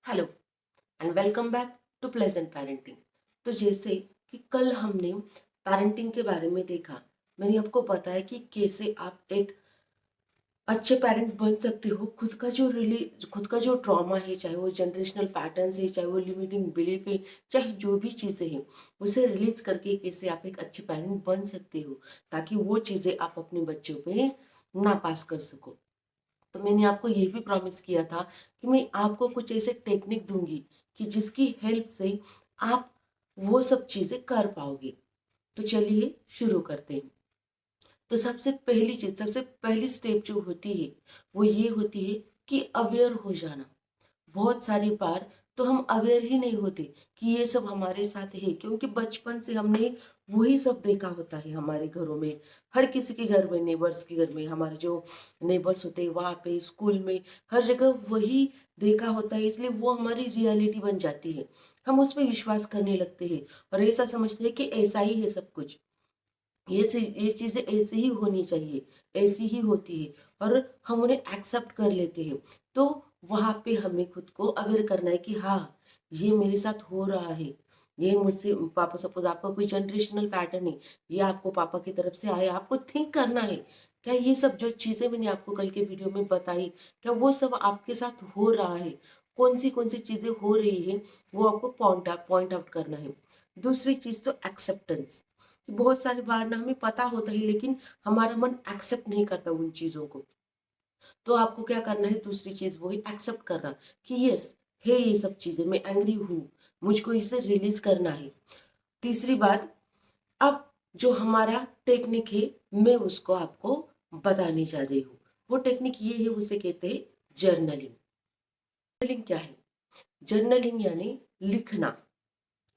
Hello and welcome back to pleasant parenting. तो जैसे कि कल हमने पेरेंटिंग के बारे में देखा, मैंने आपको बताया कि कैसे आप एक अच्छे पेरेंट बन सकते हो। खुद का जो ट्रॉमा है, चाहे वो जनरेशनल पैटर्न है, चाहे वो लिमिटिंग बिलीफ है, चाहे जो भी चीज़ें हैं, उसे रिलीज करके कैसे आप एक अच्छे पेरेंट बन सकते हो, ताकि वो चीज़ें आप अपने बच्चों पे ना पास कर सको। तो मैंने आपको ये भी प्रॉमिस किया था कि मैं आपको कुछ ऐसे टेक्निक दूंगी कि जिसकी हेल्प से आप वो सब चीज़ें कर पाओगे। तो चलिए शुरू करते हैं। तो सबसे पहली स्टेप जो होती है वो ये होती है कि अवेयर हो जाना। बहुत सारी बार तो हम अवेयर ही नहीं होते कि ये सब हमारे साथ है, क्योंकि बचपन से हमने वही सब देखा होता है हमारे घरों में। हर किसी के घर में, नेबर्स के घर में, हमारे जो नेबर्स होते हैं वहाँ पे, स्कूल में, हर जगह वही देखा होता है, इसलिए वो हमारी रियलिटी बन जाती है। हम उस पर विश्वास करने लगते हैं और ऐसा समझते हैं कि ऐसा ही है सब कुछ, ये चीजें ऐसे ही होनी चाहिए, ऐसी ही होती है, और हम उन्हें एक्सेप्ट कर लेते हैं। तो वहां पे हमें खुद को अवेयर करना है कि हाँ, ये मेरे साथ हो रहा है। ये मुझसे पापा, सपोज आपका कोई जनरेशनल पैटर्न है, ये आपको पापा की तरफ से आया, आपको थिंक करना है, क्या ये सब जो चीजें मैंने आपको कल के वीडियो में बताई, क्या वो सब आपके साथ हो रहा है? कौन सी चीजें हो रही है, वो आपको पॉइंट आउट करना है। दूसरी चीज तो एक्सेप्टेंस। बहुत सारी बार ना हमें पता होता है, लेकिन हमारा मन एक्सेप्ट नहीं करता उन चीजों को। तो आपको क्या करना है? दूसरी चीज वही एक्सेप्ट करना कि यस, है ये सब चीजें, मैं एंग्री हूँ, मुझको इसे रिलीज करना है। तीसरी बात, अब जो हमारा टेक्निक है, मैं उसको आपको बताने जा रही हूँ। वो टेक्निक ये है, उसे कहते हैं जर्नलिंग। जर्नलिंग क्या है? जर्नलिंग यानी लिखना।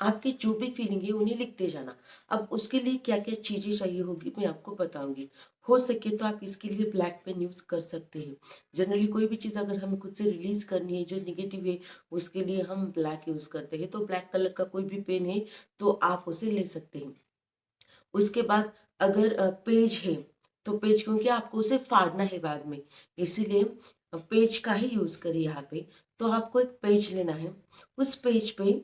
आपकी जो भी फीलिंग है उन्हें लिखते जाना। अब उसके लिए क्या क्या चीजें चाहिए होगी मैं आपको बताऊंगी। हो सके तो आप इसके लिए ब्लैक पेन यूज कर सकते हैं। जनरली कोई भी चीज अगर हमें खुद से रिलीज करनी है जो निगेटिव है, उसके लिए हम ब्लैक यूज करते हैं। तो ब्लैक कलर का कोई भी पेन है तो आप उसे ले सकते हैं। उसके बाद अगर पेज है, तो पेज, क्योंकि आपको उसे फाड़ना है बाद में, इसीलिए पेज का ही यूज करिए यहाँ पे। तो आपको एक पेज लेना है। उस पेज पे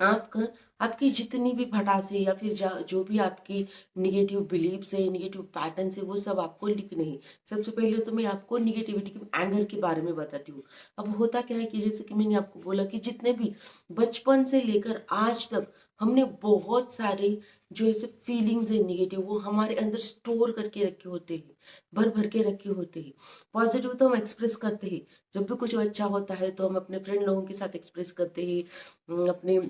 आपका आपकी जितनी भी भड़ास है, या फिर जो भी आपकी निगेटिव बिलीव्स है, निगेटिव पैटर्न्स है, वो सब आपको लिखने हैं। सबसे पहले तो मैं आपको निगेटिविटी के एंगर के बारे में बताती हूँ। अब होता क्या है कि जैसे कि मैंने आपको बोला कि जितने भी बचपन से लेकर आज तक हमने बहुत सारे जो ऐसे फीलिंग्स है निगेटिव, वो हमारे अंदर स्टोर करके रखे होते हैं, भर भर के रखे होते हैं। पॉजिटिव तो हम एक्सप्रेस करते हैं, जब भी कुछ अच्छा होता है तो हम अपने फ्रेंड लोगों के साथ एक्सप्रेस करते हैं, अपने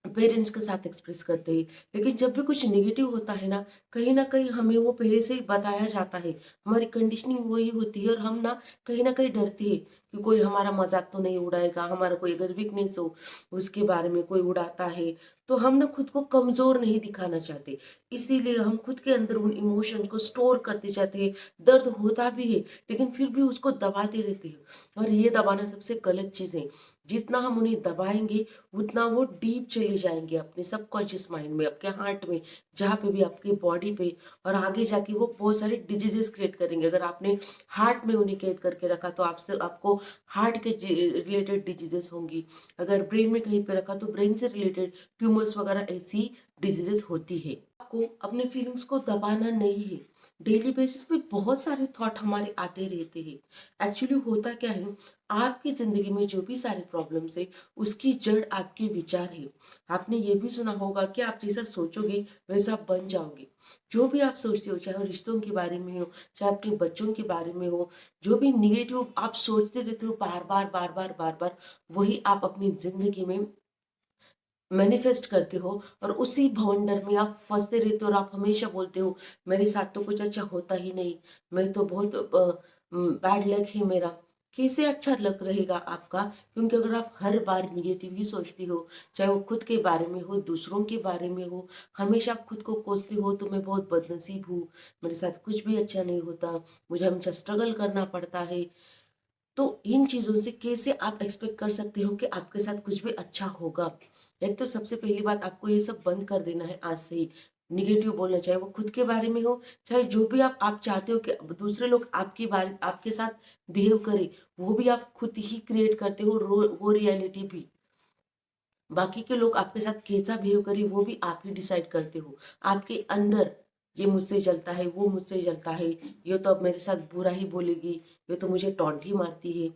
पेरेंट्स के साथ एक्सप्रेस करते हैं। लेकिन जब भी कुछ नेगेटिव होता है ना कहीं हमें वो पहले से ही बताया जाता है, हमारी कंडीशनिंग वही होती है, और हम ना कहीं डरते हैं कि कोई हमारा मजाक तो नहीं उड़ाएगा, हमारा कोई अगर वीकनेस हो उसके बारे में कोई उड़ाता है, तो हम ना खुद को कमजोर नहीं दिखाना चाहते। इसीलिए हम खुद के अंदर उन इमोशंस को स्टोर करते जाते हैं। दर्द होता भी है, लेकिन फिर भी उसको दबाते रहते हैं, और ये दबाना सबसे गलत चीज है। जितना हम उन्हें दबाएंगे उतना वो डीप चले जाएंगे अपने सबकॉन्शियस माइंड में, आपके हार्ट में, जहाँ पे भी आपकी बॉडी पे, और आगे जाके वो बहुत सारे डिजीजेस क्रिएट करेंगे। अगर आपने हार्ट में उन्हें कैद करके रखा तो आपसे आपको हार्ट के रिलेटेड डिजीजेस होंगी। अगर ब्रेन में कहीं पे रखा तो ब्रेन से रिलेटेड ट्यूमर्स वगैरह ऐसी डिजीजेस होती है। आपको अपने फीलिंग्स को दबाना नहीं है। डेली बेसिस पे बहुत सारे थॉट हमारे आते रहते हैं। एक्चुअली होता क्या है, आपकी जिंदगी में जो भी सारे प्रॉब्लम्स है, उसकी जड़ आपके विचार है। आपने ये भी सुना होगा कि आप जैसा सोचोगे वैसा आप बन जाओगे। जो भी आप सोचते हो, चाहे वो रिश्तों के बारे में हो, चाहे अपने बच्चों के बारे में हो, जो भी निगेटिव आप सोचते रहते हो बार बार बार बार बार बार, वही आप अपनी जिंदगी में मैनिफेस्ट करते हो, और उसी भवंडर में आप फंसते रहते हो, और आप हमेशा बोलते हो मेरे साथ तो कुछ अच्छा होता ही नहीं, मैं तो बहुत बैड लक है मेरा। कैसे अच्छा लक रहेगा आपका? क्योंकि अगर आप हर बार निगेटिव ही सोचती हो, चाहे वो खुद के बारे में हो, दूसरों के बारे में हो, हमेशा आप खुद को कोसते हो तो मैं बहुत बदनसीब हूँ, मेरे साथ कुछ भी अच्छा नहीं होता, मुझे हमेशा स्ट्रगल करना पड़ता है, तो इन चीजों से कैसे आप एक्सपेक्ट कर सकते हो कि आपके साथ कुछ भी अच्छा होगा? एक तो सबसे पहली बात, आपको ये सब बंद कर देना है आज से ही। निगेटिव बोलना, चाहे वो खुद के बारे में हो, चाहे जो भी आप चाहते हो कि दूसरे लोग आपके साथ बिहेव करें, वो भी आप खुद ही क्रिएट करते हो, वो रियलिटी भी। बाकी के लोग आपके साथ कैसा बिहेव करें वो भी आप ही डिसाइड करते हो। आपके अंदर ये मुझसे जलता है, वो मुझसे जलता है, ये तो अब मेरे साथ बुरा ही बोलेगी, ये तो मुझे टॉन्ट ही मारती है।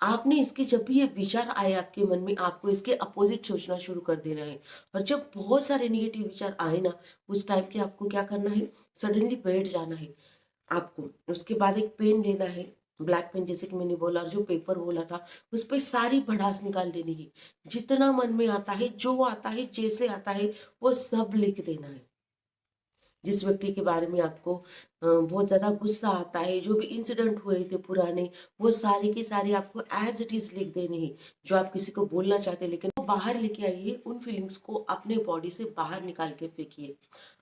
आपने इसके जब भी ये विचार आए आपके मन में, आपको इसके अपोजिट सोचना शुरू कर देना है। और जब बहुत सारे नेगेटिव विचार आए ना, उस टाइम के आपको क्या करना है, सडनली बैठ जाना है आपको। उसके बाद एक पेन लेना है, ब्लैक पेन जैसे कि मैंने बोला, और जो पेपर बोला था उस पर सारी भड़ास निकाल देनी है। जितना मन में आता है, जो आता है, जैसे आता है, वो सब लिख देना है। जिस व्यक्ति के बारे में आपको बहुत ज़्यादा गुस्सा आता है, जो भी इंसिडेंट हुए थे पुराने, वो सारे के सारे आपको एज इट इज़ लिख देने हैं। जो आप किसी को बोलना चाहते हैं, लेकिन वो बाहर लेके आइए, उन फीलिंग्स को अपने बॉडी से बाहर निकाल के फेंकिए।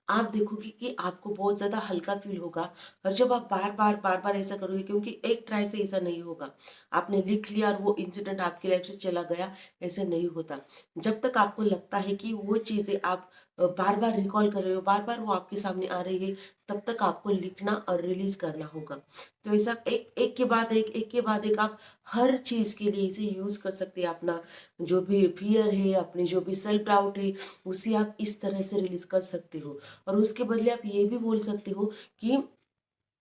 आप देखोगे कि आपको बहुत ज़्यादा हल्का फील होगा। और जब आप बार बार ऐसा करोगे, क्योंकि एक ट्राई से ऐसा नहीं होगा, आपने लिख लिया और वो इंसिडेंट आपकी लाइफ से चला गया, ऐसे नहीं होता। जब तक आपको लगता है कि वो चीज़ें आप बार बार रिकॉल कर रहे हो, बार बार वो आपके सामने आ रही है, तब तक आपको लिखना और रिलीज करना होगा। तो ऐसा एक के बाद एक के बाद एक आप हर चीज के लिए इसे यूज कर सकते हैं। अपना जो भी फियर है, अपने जो भी सेल्फ डाउट है, उसे आप इस तरह से रिलीज कर सकते हो। और उसके बदले आप ये भी बोल सकते हो कि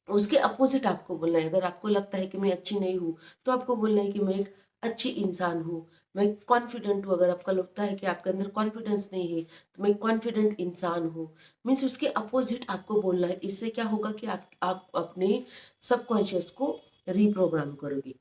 उसके अपोजिट आपको बोलना है। अगर आपको लगता है कि मैं अच्छी नहीं हूँ, तो आपको बोलना है कि मैं एक अच्छी इंसान हूँ, मैं कॉन्फिडेंट हूँ। अगर आपका लगता है कि आपके अंदर कॉन्फिडेंस नहीं है, तो मैं कॉन्फिडेंट इंसान हूँ। मीन्स उसके अपोजिट आपको बोलना है। इससे क्या होगा कि आप अपने सबकॉन्शियस को रिप्रोग्राम करोगे।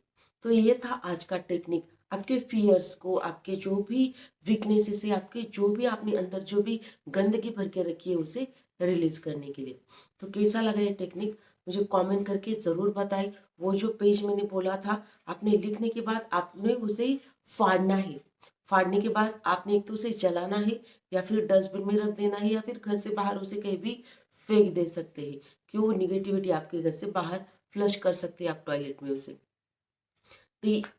तो ये था आज का टेक्निक, आपके फियर्स को, आपके जो भी वीकनेसेस है, आपके जो भी आपने अंदर जो भी गंदगी भर के रखी है, उसे रिलीज करने के लिए। तो कैसा लगा ये टेक्निक, मुझे कमेंट करके ज़रूर बताएं। वो जो पेज मैंने बोला था, आपने लिखने के बाद आपने उसे फाड़ना है। फाड़ने के बाद आपने एक तो उसे जलाना है, या फिर डस्टबिन में रख देना है, या फिर घर से बाहर उसे कहीं भी फेंक दे सकते हैं, कि वो निगेटिविटी आपके घर से बाहर फ्लश कर सकते हैं आप टॉयलेट में उसे।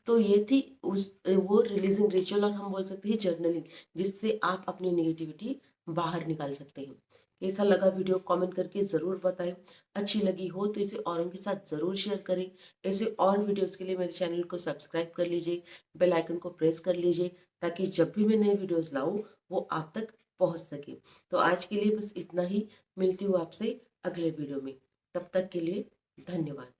तो ये थी उस वो रिलीजिंग रिचुअल, और हम बोल सकते हैं जर्नलिंग, जिससे आप अपनी नेगेटिविटी बाहर निकाल सकते हैं। कैसा लगा वीडियो कमेंट करके ज़रूर बताएं। अच्छी लगी हो तो इसे औरों के साथ ज़रूर शेयर करें। ऐसे और वीडियोस के लिए मेरे चैनल को सब्सक्राइब कर लीजिए, बेल आइकन को प्रेस कर लीजिए, ताकि जब भी मैं नए वीडियोस लाऊं वो आप तक पहुंच सके। तो आज के लिए बस इतना ही, मिलती हूँ आपसे अगले वीडियो में। तब तक के लिए धन्यवाद।